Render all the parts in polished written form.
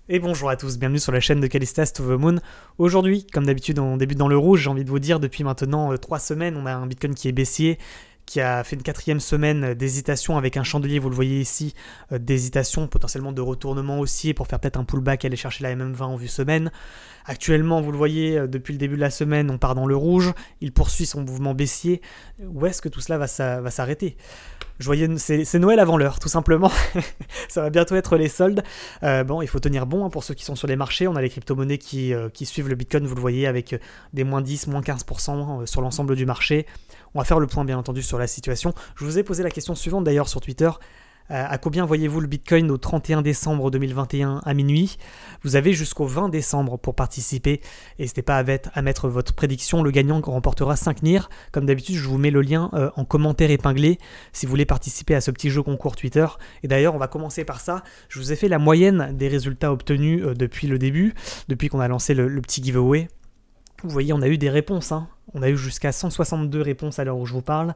Et bonjour à tous, bienvenue sur la chaîne de Callistas to the Moon. Aujourd'hui, comme d'habitude, on débute dans le rouge. J'ai envie de vous dire, depuis maintenant 3 semaines, on a un Bitcoin qui est baissier, qui a fait une 4e semaine d'hésitation avec un chandelier, vous le voyez ici, d'hésitation, potentiellement de retournement haussier pour faire peut-être un pullback et aller chercher la MM20 en vue semaine. Actuellement, vous le voyez, depuis le début de la semaine, on part dans le rouge, il poursuit son mouvement baissier. Où est-ce que tout cela va s'arrêter ? Je voyais, c'est Noël avant l'heure, tout simplement. Ça va bientôt être les soldes. Bon, il faut tenir bon pour ceux qui sont sur les marchés. On a les crypto-monnaies qui suivent le Bitcoin, vous le voyez, avec des moins 10, moins 15% sur l'ensemble du marché. On va faire le point, bien entendu, sur la situation. Je vous ai posé la question suivante, d'ailleurs, sur Twitter. À combien voyez-vous le Bitcoin au 31 décembre 2021 à minuit? Vous avez jusqu'au 20 décembre pour participer. N'hésitez pas à mettre votre prédiction. Le gagnant remportera 5 NIR. Comme d'habitude, je vous mets le lien en commentaire épinglé si vous voulez participer à ce petit jeu concours Twitter. Et d'ailleurs, on va commencer par ça. Je vous ai fait la moyenne des résultats obtenus depuis le début, depuis qu'on a lancé le petit giveaway. Vous voyez, on a eu des réponses. On a eu jusqu'à 162 réponses à l'heure où je vous parle.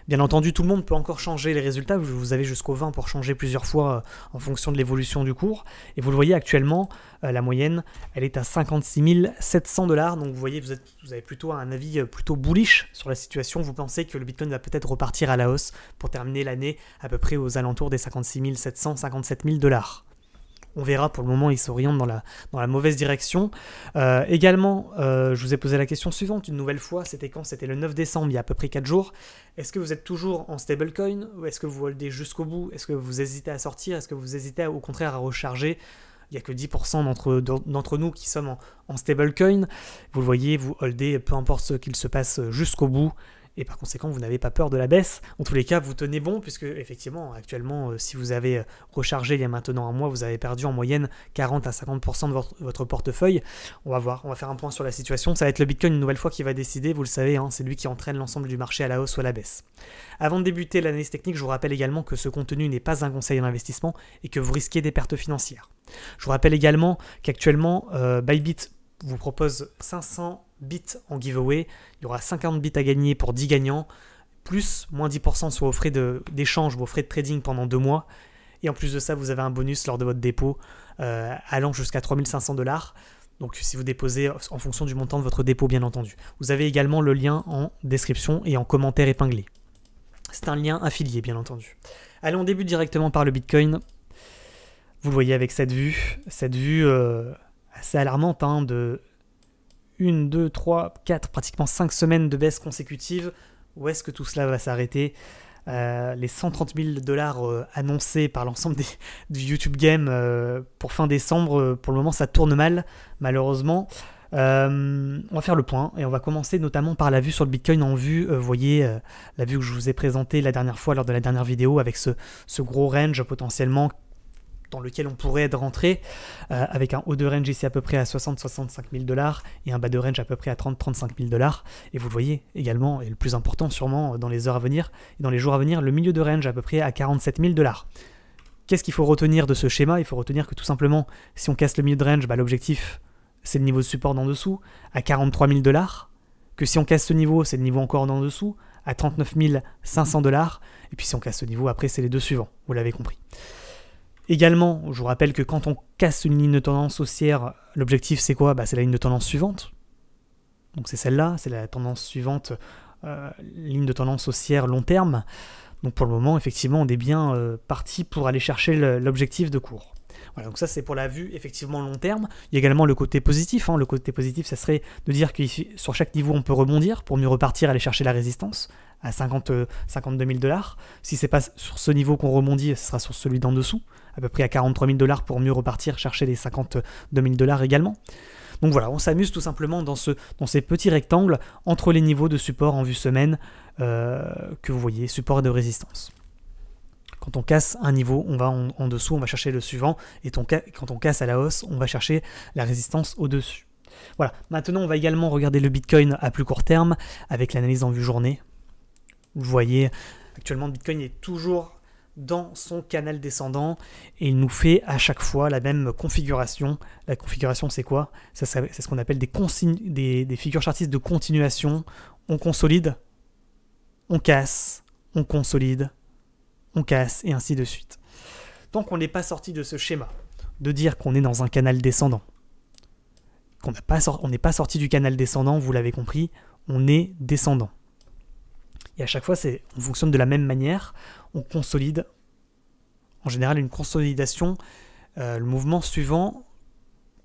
Bien entendu, tout le monde peut encore changer les résultats. Vous avez jusqu'au 20 pour changer plusieurs fois en fonction de l'évolution du cours. Et vous le voyez actuellement, la moyenne, elle est à 56 700 $. Donc vous voyez, vous avez plutôt un avis plutôt bullish sur la situation. Vous pensez que le Bitcoin va peut-être repartir à la hausse pour terminer l'année à peu près aux alentours des 56 700, 57 000 $. On verra, pour le moment, il s'oriente dans la mauvaise direction. Également, je vous ai posé la question suivante, une nouvelle fois, c'était quand? C'était le 9 décembre, il y a à peu près 4 jours. Est-ce que vous êtes toujours en stablecoin ou est-ce que vous holdez jusqu'au bout? Est-ce que vous hésitez à sortir? Est-ce que vous hésitez au contraire à recharger? Il n'y a que 10% d'entre nous qui sommes en stablecoin. Vous le voyez, vous holdez peu importe ce qu'il se passe jusqu'au bout. Et par conséquent, vous n'avez pas peur de la baisse. En tous les cas, vous tenez bon, puisque effectivement, actuellement, si vous avez rechargé il y a maintenant un mois, vous avez perdu en moyenne 40 à 50% de votre portefeuille. On va voir, on va faire un point sur la situation. Ça va être le Bitcoin une nouvelle fois qui va décider, vous le savez, c'est lui qui entraîne l'ensemble du marché à la hausse ou à la baisse. Avant de débuter l'analyse technique, je vous rappelle également que ce contenu n'est pas un conseil d'investissement et que vous risquez des pertes financières. Je vous rappelle également qu'actuellement, Bybit vous propose 500 bits en giveaway, il y aura 50 bits à gagner pour 10 gagnants, plus moins 10% sur vos frais d'échange, vos frais de trading pendant 2 mois, et en plus de ça, vous avez un bonus lors de votre dépôt allant jusqu'à 3 500 $, donc si vous déposez en fonction du montant de votre dépôt, bien entendu. Vous avez également le lien en description et en commentaire épinglé. C'est un lien affilié, bien entendu. Allez, on débute directement par le Bitcoin. Vous le voyez avec cette vue assez alarmante de 1, 2, 3, 4, pratiquement 5 semaines de baisse consécutive. Où est-ce que tout cela va s'arrêter? Les 130 000 $ annoncés par l'ensemble du YouTube Game pour fin décembre, pour le moment ça tourne mal, malheureusement. On va faire le point et on va commencer notamment par la vue sur le Bitcoin en vue. Vous voyez la vue que je vous ai présentée la dernière fois lors de la dernière vidéo avec ce gros range potentiellement dans lequel on pourrait être rentré, avec un haut de range ici à peu près à 60-65 000 $ et un bas de range à peu près à 30-35 000 $. Et vous le voyez également, et le plus important sûrement dans les heures à venir, et dans les jours à venir, le milieu de range à peu près à 47 000 $. Qu'est-ce qu'il faut retenir de ce schéma? Il faut retenir que tout simplement, si on casse le milieu de range, l'objectif c'est le niveau de support d'en dessous à 43 000 $, que si on casse ce niveau, c'est le niveau encore d'en dessous à 39 500 $, et puis si on casse ce niveau, après c'est les deux suivants, vous l'avez compris. Également, je vous rappelle que quand on casse une ligne de tendance haussière, l'objectif c'est quoi? C'est la ligne de tendance suivante. Donc c'est celle-là, c'est la tendance suivante, ligne de tendance haussière long terme. Donc pour le moment, effectivement, on est bien parti pour aller chercher l'objectif de cours. Voilà, donc ça c'est pour la vue effectivement long terme. Il y a également le côté positif. Le côté positif, ça serait de dire que sur chaque niveau on peut rebondir pour mieux repartir, aller chercher la résistance à 52 000 $. Si c'est pas sur ce niveau qu'on rebondit, ce sera sur celui d'en dessous, à peu près à 43 000 $ pour mieux repartir, chercher les 52 000 $ également. Donc voilà, on s'amuse tout simplement dans ces petits rectangles entre les niveaux de support en vue semaine que vous voyez, support et de résistance. Quand on casse un niveau, on va en dessous, on va chercher le suivant, et quand on casse à la hausse, on va chercher la résistance au-dessus. Voilà, maintenant on va également regarder le Bitcoin à plus court terme, avec l'analyse en vue journée. Vous voyez, actuellement le Bitcoin est toujours dans son canal descendant, et il nous fait à chaque fois la même configuration. La configuration c'est quoi? C'est ce qu'on appelle des figures chartistes de continuation. On consolide, on casse, on consolide, on casse, et ainsi de suite. Tant qu'on n'est pas sorti de ce schéma de dire qu'on est dans un canal descendant. On n'est pas sorti du canal descendant, vous l'avez compris, on est descendant. Et à chaque fois, on fonctionne de la même manière, on consolide. En général, une consolidation, le mouvement suivant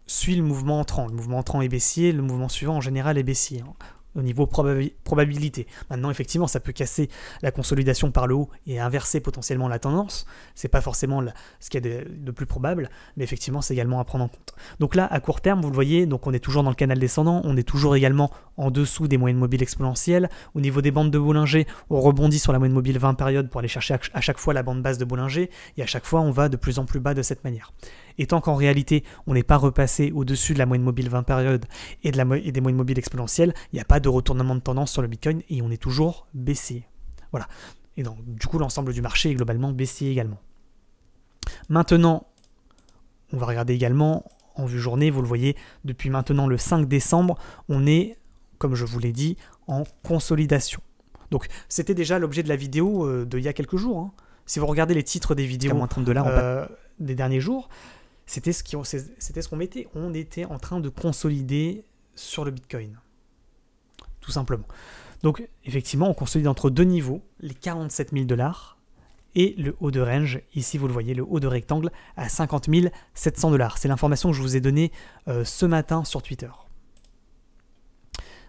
suit le mouvement entrant. Le mouvement entrant est baissier, le mouvement suivant en général est baissier, hein, au niveau probabilité. Maintenant, effectivement, ça peut casser la consolidation par le haut et inverser potentiellement la tendance. C'est pas forcément ce qu'il y a de plus probable, mais effectivement, c'est également à prendre en compte. Donc là, à court terme, vous le voyez, donc on est toujours dans le canal descendant, on est toujours également en dessous des moyennes mobiles exponentielles. Au niveau des bandes de Bollinger, on rebondit sur la moyenne mobile 20 périodes pour aller chercher à chaque fois la bande basse de Bollinger, et à chaque fois, on va de plus en plus bas de cette manière. Et tant qu'en réalité, on n'est pas repassé au-dessus de la moyenne mobile 20 périodes et des moyennes mobiles exponentielles, il n'y a pas de retournement de tendance sur le Bitcoin et on est toujours baissier. Voilà. Et donc, du coup, l'ensemble du marché est globalement baissier également. Maintenant, on va regarder également en vue journée, vous le voyez, depuis maintenant le 5 décembre, on est, comme je vous l'ai dit, en consolidation. Donc, c'était déjà l'objet de la vidéo d'il y a quelques jours. Hein. Si vous regardez les titres des vidéos des derniers jours, c'était ce qu'on mettait. On était en train de consolider sur le Bitcoin. Tout simplement. Donc, effectivement, on consolide entre deux niveaux, les 47 000 $ et le haut de range. Ici, vous le voyez, le haut de rectangle à 50 700 $. C'est l'information que je vous ai donnée ce matin sur Twitter.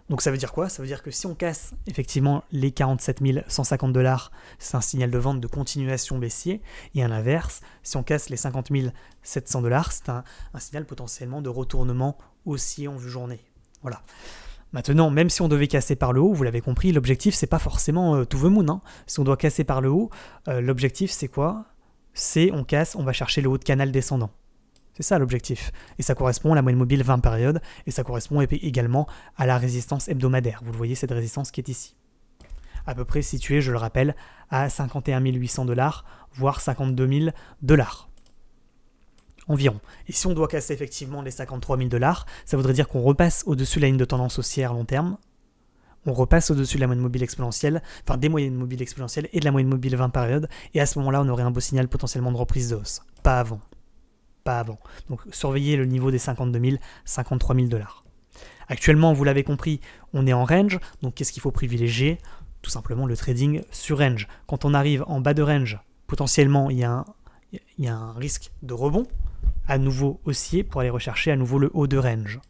Donc, ça veut dire quoi? Ça veut dire que si on casse effectivement les 47 150 $, c'est un signal de vente de continuation baissier. Et à l'inverse, si on casse les 50 700 $, c'est un signal potentiellement de retournement haussier en vue journée. Voilà. Maintenant, même si on devait casser par le haut, vous l'avez compris, l'objectif, c'est pas forcément to the moon. Hein. Si on doit casser par le haut, l'objectif, c'est quoi? C'est on casse, on va chercher le haut de canal descendant. C'est ça l'objectif. Et ça correspond à la moyenne mobile 20 périodes, et ça correspond également à la résistance hebdomadaire. Vous le voyez, cette résistance qui est ici. À peu près située, je le rappelle, à 51 800 $, voire 52 000 $. Environ. Et si on doit casser effectivement les 53 000 $, ça voudrait dire qu'on repasse au-dessus de la ligne de tendance haussière long terme, on repasse au-dessus de la moyenne mobile exponentielle, enfin des moyennes mobiles exponentielles et de la moyenne mobile 20 périodes, et à ce moment-là, on aurait un beau signal potentiellement de reprise de hausse. Pas avant. Pas avant. Donc surveillez le niveau des 52 000, 53 000 $. Actuellement, vous l'avez compris, on est en range, donc qu'est-ce qu'il faut privilégier? Tout simplement le trading sur range. Quand on arrive en bas de range, potentiellement, il y a un risque de rebond, à nouveau haussier pour aller rechercher à nouveau le haut de range.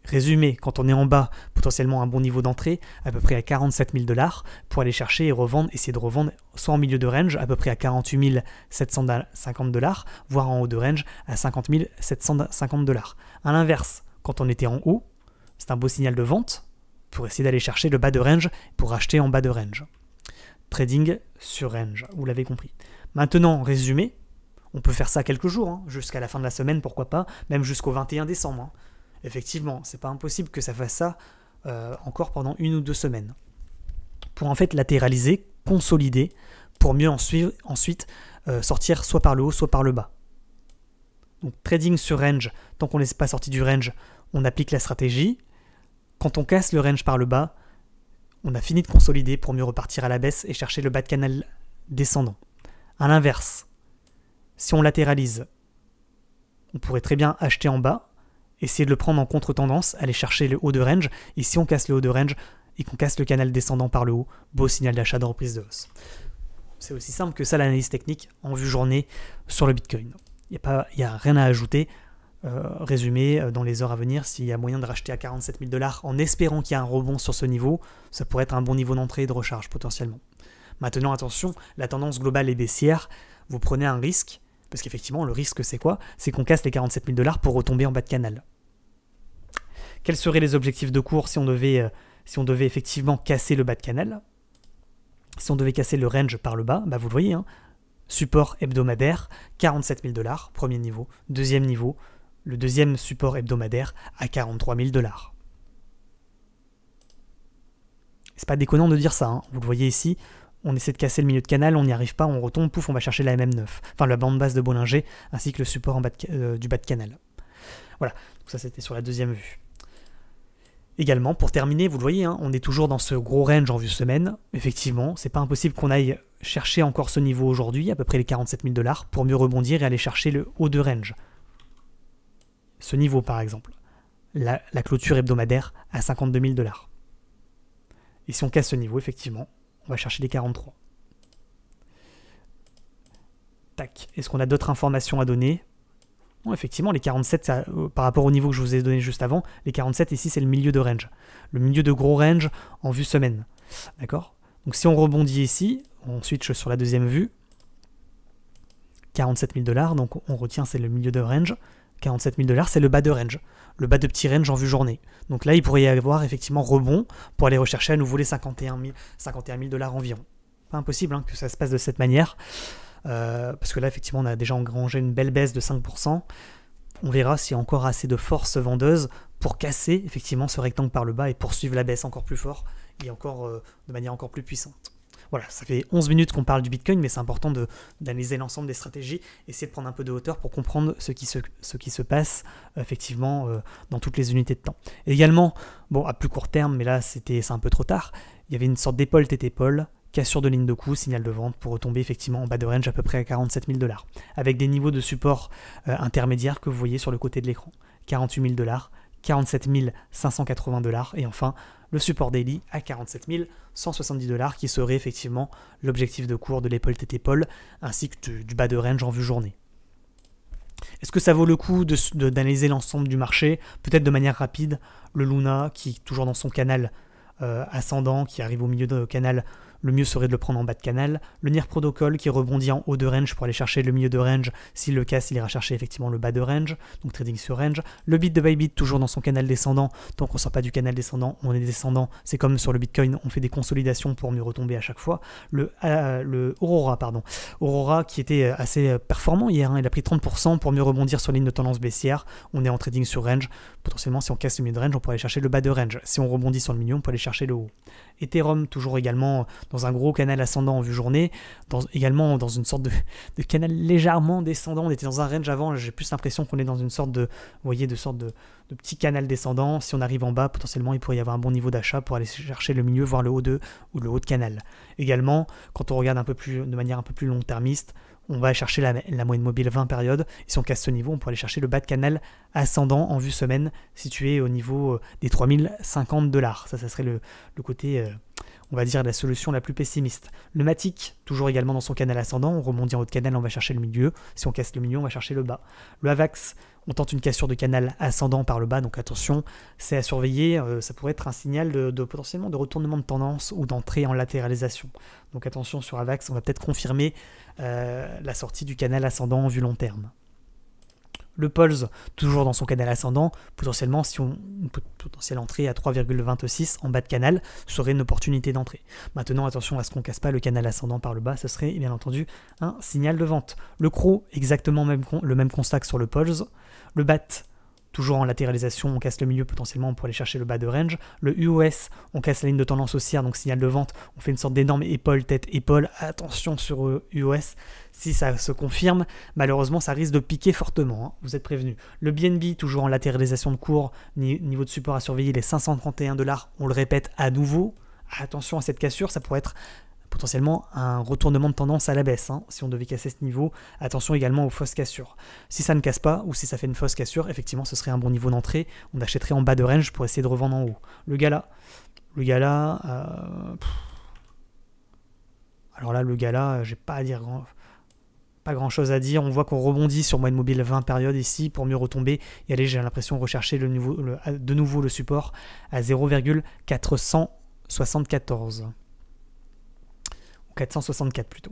Résumé, quand on est en bas, potentiellement un bon niveau d'entrée, à peu près à 47 000 $, pour aller chercher et revendre, essayer de revendre soit en milieu de range, à peu près à 48 750 $, voire en haut de range, à 50 750 $. À l'inverse, quand on était en haut, c'est un beau signal de vente, pour essayer d'aller chercher le bas de range, pour acheter en bas de range. Trading sur range, vous l'avez compris. Maintenant, résumé, on peut faire ça quelques jours, hein, jusqu'à la fin de la semaine, pourquoi pas, même jusqu'au 21 décembre. Hein. Effectivement, c'est pas impossible que ça fasse ça encore pendant 1 ou 2 semaines. Pour en fait latéraliser, consolider, pour mieux ensuite sortir soit par le haut, soit par le bas. Donc trading sur range, tant qu'on n'est pas sorti du range, on applique la stratégie. Quand on casse le range par le bas, on a fini de consolider pour mieux repartir à la baisse et chercher le bas de canal descendant. À l'inverse, si on latéralise, on pourrait très bien acheter en bas, essayer de le prendre en contre-tendance, aller chercher le haut de range, et si on casse le haut de range et qu'on casse le canal descendant par le haut, beau signal d'achat de reprise de hausse. C'est aussi simple que ça l'analyse technique en vue journée sur le Bitcoin. Il n'y a rien à ajouter. Résumé, dans les heures à venir, s'il y a moyen de racheter à 47 000 $ en espérant qu'il y a un rebond sur ce niveau, ça pourrait être un bon niveau d'entrée et de recharge potentiellement. Maintenant, attention, la tendance globale est baissière, vous prenez un risque, parce qu'effectivement, le risque c'est quoi? C'est qu'on casse les 47 000 $ pour retomber en bas de canal. Quels seraient les objectifs de cours si on devait effectivement casser le bas de canal? Si on devait casser le range par le bas, bah vous le voyez, hein, support hebdomadaire, 47 000 $, premier niveau. Deuxième niveau, le deuxième support hebdomadaire à 43 000 $. C'est pas déconnant de dire ça, hein. Vous le voyez ici, on essaie de casser le milieu de canal, on n'y arrive pas, on retombe, pouf, on va chercher la MM9, enfin la bande basse de Bollinger, ainsi que le support du bas de canal. Voilà, donc ça c'était sur la deuxième vue. Également, pour terminer, vous le voyez, hein, on est toujours dans ce gros range en vue semaine. Effectivement, c'est pas impossible qu'on aille chercher encore ce niveau aujourd'hui, à peu près les 47 000 $, pour mieux rebondir et aller chercher le haut de range. Ce niveau, par exemple. La clôture hebdomadaire à 52 000 $. Et si on casse ce niveau, effectivement, on va chercher les 43. Tac. Est-ce qu'on a d'autres informations à donner? Bon, effectivement, les 47, ça, par rapport au niveau que je vous ai donné juste avant, les 47 ici, c'est le milieu de range. Le milieu de gros range en vue semaine. D'accord? Donc si on rebondit ici, on switch sur la deuxième vue. 47 000 $, donc on retient, c'est le milieu de range. 47 000 $, c'est le bas de range. Le bas de petit range en vue journée. Donc là, il pourrait y avoir effectivement rebond pour aller rechercher à nouveau les 51 000 $ environ. Pas impossible hein, que ça se passe de cette manière. Parce que là, effectivement, on a déjà engrangé une belle baisse de 5%. On verra s'il y a encore assez de force vendeuse pour casser effectivement ce rectangle par le bas et poursuivre la baisse encore plus fort et encore de manière encore plus puissante. Voilà, ça fait 11 minutes qu'on parle du Bitcoin, mais c'est important d'analyser l'ensemble des stratégies, essayer de prendre un peu de hauteur pour comprendre ce qui se passe effectivement dans toutes les unités de temps. Et également, bon, à plus court terme, mais là c'est un peu trop tard, il y avait une sorte d'épaule tête épaule, cassure de ligne de coup, signal de vente pour retomber effectivement en bas de range à peu près à 47 000 $, avec des niveaux de support intermédiaires que vous voyez sur le côté de l'écran. 48 000 $, 47 580 $, et enfin le support daily à 47 170 $ qui serait effectivement l'objectif de cours de l'épaule tête épaule ainsi que du bas de range en vue journée. Est-ce que ça vaut le coup d'analyser l'ensemble du marché? Peut-être de manière rapide, le Luna qui est toujours dans son canal ascendant, qui arrive au milieu de canal, le mieux serait de le prendre en bas de canal. Le NIR Protocol qui rebondit en haut de range pour aller chercher le milieu de range. S'il le casse, il ira chercher effectivement le bas de range, donc trading sur range. Le bit de Bybit toujours dans son canal descendant. Tant qu'on ne sort pas du canal descendant, on est descendant. C'est comme sur le Bitcoin, on fait des consolidations pour mieux retomber à chaque fois. Le Aurora, Aurora qui était assez performant hier, hein, il a pris 30% pour mieux rebondir sur la ligne de tendance baissière. On est en trading sur range. Potentiellement, si on casse le milieu de range, on pourrait aller chercher le bas de range. Si on rebondit sur le milieu, on peut aller chercher le haut. Ethereum toujours également dans un gros canal ascendant en vue journée, également dans une sorte de canal légèrement descendant. On était dans un range avant, j'ai plus l'impression qu'on est dans une sorte de, vous voyez, de sorte de petit canal descendant. Si on arrive en bas, potentiellement il pourrait y avoir un bon niveau d'achat pour aller chercher le milieu, voire le haut de canal. Également, quand on regarde de manière un peu plus long-termiste, on va chercher la moyenne mobile 20 périodes, et si on casse ce niveau, on peut aller chercher le bas de canal ascendant en vue semaine, situé au niveau des 3050 $. Ça serait le côté, on va dire, la solution la plus pessimiste. Le Matic, toujours également dans son canal ascendant, on rebondit en haut de canal, on va chercher le milieu. Si on casse le milieu, on va chercher le bas. Le Avax, on tente une cassure de canal ascendant par le bas, donc attention, c'est à surveiller, ça pourrait être un signal potentiellement de retournement de tendance ou d'entrée en latéralisation. Donc attention sur Avax, on va peut-être confirmer la sortie du canal ascendant en vue long terme. Le Pulse, toujours dans son canal ascendant, potentiellement, si une potentielle entrée à 3,26 en bas de canal serait une opportunité d'entrée. Maintenant, attention à ce qu'on ne casse pas le canal ascendant par le bas, ce serait bien entendu un signal de vente. Le CRO, exactement le même constat que sur le Pulse. Le BAT, toujours en latéralisation, on casse le milieu potentiellement pour aller chercher le bas de range. Le UOS, on casse la ligne de tendance haussière, donc signal de vente, on fait une sorte d'énorme épaule, tête, épaule. Attention sur UOS, si ça se confirme, malheureusement ça risque de piquer fortement, hein, vous êtes prévenus. Le BNB, toujours en latéralisation de cours, niveau de support à surveiller, les 531 $, on le répète à nouveau. Attention à cette cassure, ça pourrait être potentiellement un retournement de tendance à la baisse, hein, si on devait casser ce niveau. Attention également aux fausses cassures. Si ça ne casse pas, ou si ça fait une fausse cassure, effectivement ce serait un bon niveau d'entrée, on achèterait en bas de range pour essayer de revendre en haut. Le Gala, alors là le Gala, j'ai pas à dire pas grand chose à dire, on voit qu'on rebondit sur moyenne mobile 20 périodes ici pour mieux retomber et aller, j'ai l'impression, rechercher de nouveau le support à 0,474. 464 plutôt.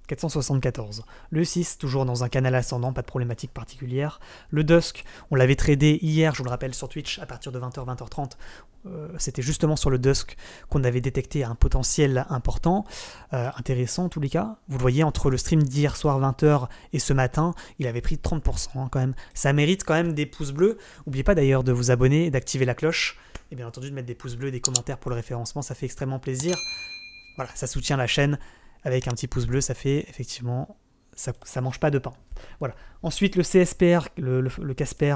474. Le 6, toujours dans un canal ascendant, pas de problématique particulière. Le Dusk, on l'avait tradé hier, je vous le rappelle, sur Twitch, à partir de 20h, 20h30. C'était justement sur le Dusk qu'on avait détecté un potentiel important, intéressant en tous les cas. Vous le voyez, entre le stream d'hier soir 20h et ce matin, il avait pris 30% hein, quand même. Ça mérite quand même des pouces bleus. N'oubliez pas d'ailleurs de vous abonner, d'activer la cloche, et bien entendu de mettre des pouces bleus, des commentaires pour le référencement, ça fait extrêmement plaisir. Voilà, ça soutient la chaîne. Avec un petit pouce bleu, ça fait effectivement, ça mange pas de pain. Voilà. Ensuite, le CSPR, le Casper,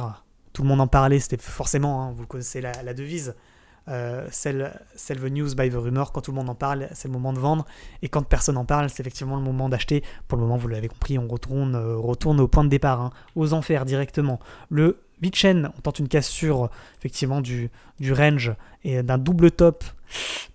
tout le monde en parlait, c'était forcément, hein, vous connaissez la devise, sell the news by the rumor. Quand tout le monde en parle, c'est le moment de vendre, et quand personne en parle, c'est effectivement le moment d'acheter. Pour le moment, vous l'avez compris, on retourne au point de départ, hein, aux enfers directement. Le Bitchain, on tente une cassure effectivement du range et d'un double top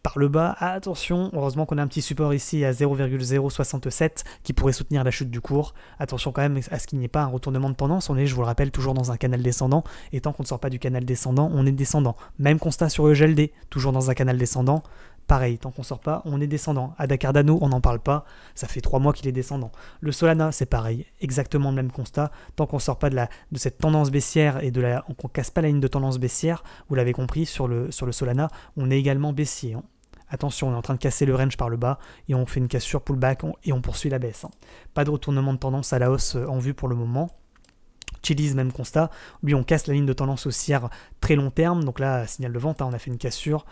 par le bas. Attention, heureusement qu'on a un petit support ici à 0,067 qui pourrait soutenir la chute du cours. Attention quand même à ce qu'il n'y ait pas un retournement de tendance. On est, je vous le rappelle, toujours dans un canal descendant, et tant qu'on ne sort pas du canal descendant, on est descendant. Même constat sur le GLD, toujours dans un canal descendant. Pareil, tant qu'on sort pas, on est descendant. Ada Cardano, on n'en parle pas, ça fait 3 mois qu'il est descendant. Le Solana, c'est pareil, exactement le même constat. Tant qu'on sort pas de cette tendance baissière et qu'on casse pas la ligne de tendance baissière, vous l'avez compris, sur le Solana, on est également baissier. Hein. Attention, on est en train de casser le range par le bas et on fait une cassure pullback et on poursuit la baisse. Hein. Pas de retournement de tendance à la hausse en vue pour le moment. Chiliz, même constat. Lui, on casse la ligne de tendance haussière très long terme. Donc là, signal de vente, hein, on a fait une cassure.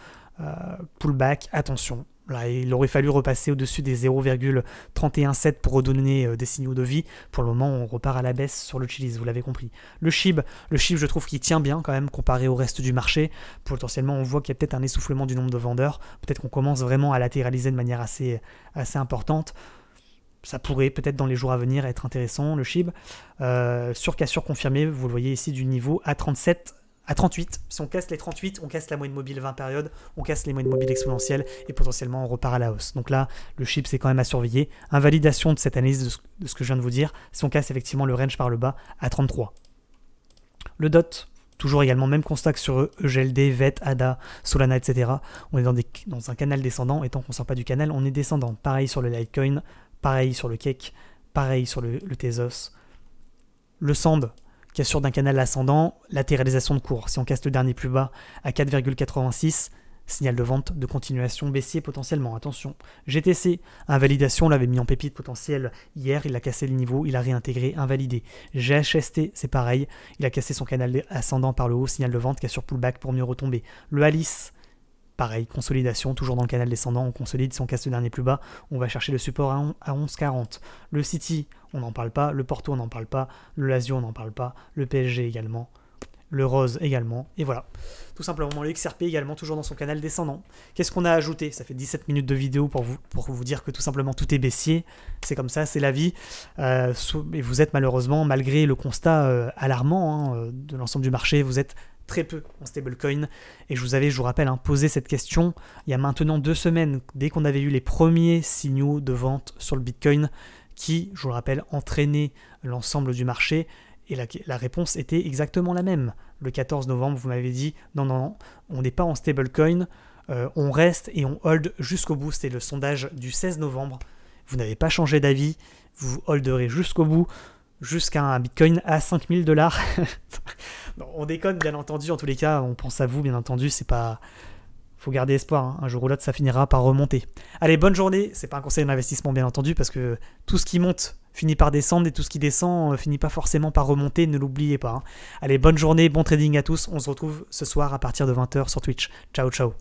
Pullback, attention. Là, il aurait fallu repasser au-dessus des 0,317 pour redonner des signaux de vie. Pour le moment, on repart à la baisse sur le Chiliz, vous l'avez compris. Le SHIB, je trouve qu'il tient bien quand même comparé au reste du marché. Potentiellement, on voit qu'il y a peut-être un essoufflement du nombre de vendeurs. Peut-être qu'on commence vraiment à latéraliser de manière assez importante. Ça pourrait peut-être dans les jours à venir être intéressant, le SHIB. Sur cassure confirmée, vous le voyez ici, du niveau à 37. À 38, si on casse les 38, on casse la moyenne mobile 20 périodes, on casse les moyennes mobiles exponentielles et potentiellement on repart à la hausse. Donc là, le SHIB c'est quand même à surveiller. Invalidation de cette analyse de ce que je viens de vous dire, si on casse effectivement le range par le bas à 33. Le DOT, toujours également même constat que sur EGLD, VET, ADA, Solana, etc. On est dans un canal descendant et tant qu'on ne sort pas du canal, on est descendant. Pareil sur le Litecoin, pareil sur le Cake, pareil sur le Tezos. Le SAND, cassure d'un canal ascendant, latéralisation de cours. Si on casse le dernier plus bas à 4,86, signal de vente de continuation baissier potentiellement. Attention. GTC, invalidation, on l'avait mis en pépite potentielle hier, il a cassé le niveau, il a réintégré, invalidé. GHST, c'est pareil, il a cassé son canal ascendant par le haut, signal de vente, cassure pullback pour mieux retomber. Le Alice, pareil, consolidation, toujours dans le canal descendant, on consolide, si on casse le dernier plus bas, on va chercher le support à 11,40. Le City, on n'en parle pas, le Porto, on n'en parle pas, le Lazio, on n'en parle pas, le PSG également, le Rose également, et voilà. Tout simplement, le XRP également, toujours dans son canal descendant. Qu'est-ce qu'on a ajouté? Ça fait 17 minutes de vidéo pour vous dire que tout simplement tout est baissier, c'est comme ça, c'est la vie, et vous êtes malheureusement, malgré le constat alarmant de l'ensemble du marché, vous êtes très peu en stablecoin, et je vous rappelle, posé cette question il y a maintenant 2 semaines, dès qu'on avait eu les premiers signaux de vente sur le Bitcoin, qui, je vous le rappelle, entraînaient l'ensemble du marché, et la réponse était exactement la même. Le 14 novembre, vous m'avez dit, non, on n'est pas en stablecoin, on reste et on hold jusqu'au bout, c'était le sondage du 16 novembre, vous n'avez pas changé d'avis, vous holderez jusqu'au bout, jusqu'à un Bitcoin à 5000 $. Non, on déconne bien entendu, en tous les cas, on pense à vous bien entendu, c'est pas... Faut garder espoir, hein. Un jour ou l'autre ça finira par remonter. Allez, bonne journée, c'est pas un conseil d'investissement bien entendu, parce que tout ce qui monte finit par descendre et tout ce qui descend finit pas forcément par remonter, ne l'oubliez pas. Hein. Allez, bonne journée, bon trading à tous, on se retrouve ce soir à partir de 20 h sur Twitch. Ciao, ciao.